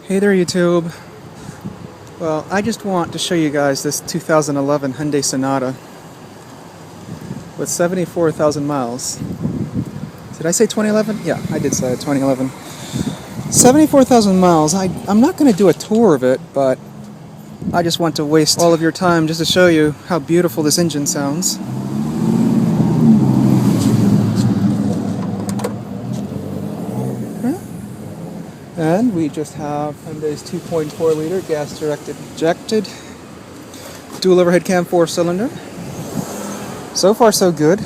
Hey there, YouTube. Well, I just want to show you guys this 2011 Hyundai Sonata with 74,000 miles. Did I say 2011? Yeah, I did say 2011. 74,000 miles. I'm not going to do a tour of it, but I just want to waste all of your time just to show you how beautiful this engine sounds. And we just have Hyundai's 2.4 liter gas directed injected dual overhead cam 4-cylinder. So far so good.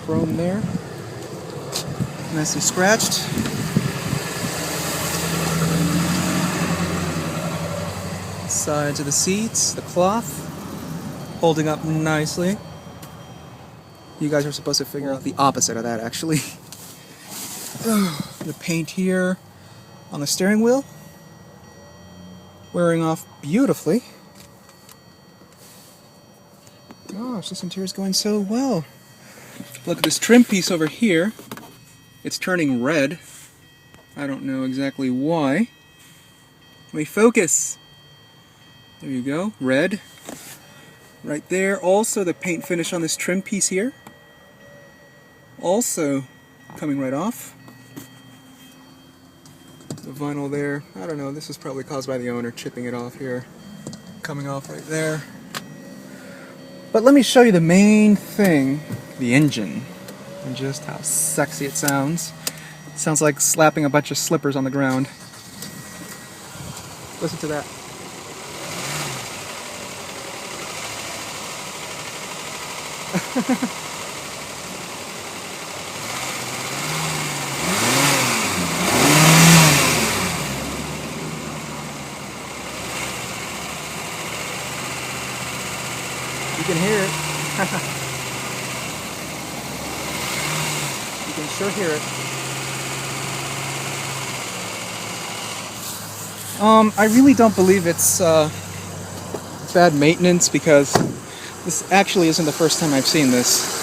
Chrome there. Nicely scratched. Sides of the seats, the cloth holding up nicely. You guys are supposed to figure out the opposite of that, actually. The paint here on the steering wheel, wearing off beautifully. Gosh, this interior is going so well. Look at this trim piece over here. It's turning red. I don't know exactly why. Let me focus. There you go, red. Right there. Also, the paint finish on this trim piece here, also coming right off. The vinyl there, I don't know, this is probably caused by the owner chipping it off here. Coming off right there. But let me show you the main thing, the engine, and just how sexy it sounds. It sounds like slapping a bunch of slippers on the ground. Listen to that. You can hear it. You can sure hear it. I really don't believe it's bad maintenance, because this actually isn't the first time I've seen this.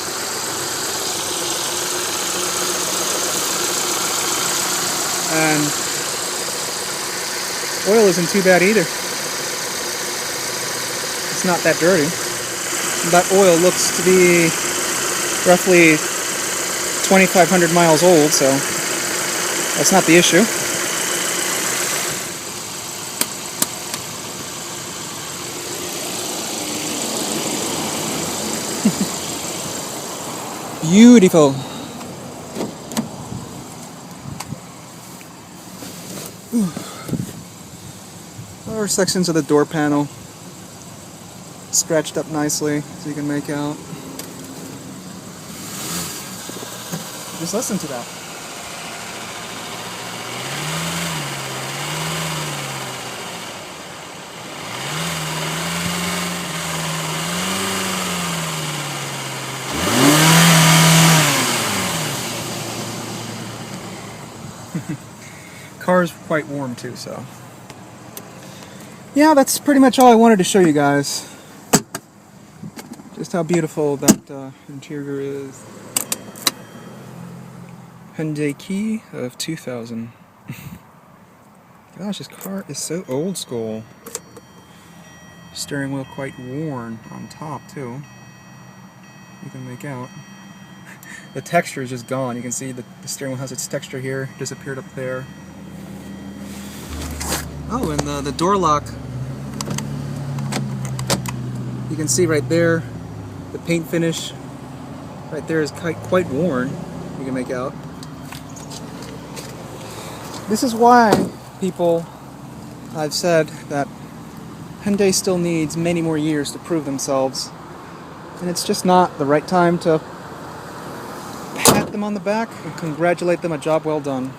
And oil isn't too bad either. It's not that dirty. That oil looks to be roughly 2,500 miles old, so that's not the issue. Beautiful. Other sections of the door panel scratched up nicely, so you can make out. Just listen to that. Car's quite warm too, so yeah, that's pretty much all I wanted to show you guys. Just how beautiful that interior is. Hyundai Key of 2000. Gosh, this car is so old school. Steering wheel quite worn on top too. You can make out. The texture is just gone. You can see that the steering wheel has its texture here, disappeared up there. Oh, and the door lock. You can see right there, the paint finish right there is quite worn. You can make out. This is why I've said that Hyundai still needs many more years to prove themselves, and it's just not the right time to pat them on the back and congratulate them a job well done.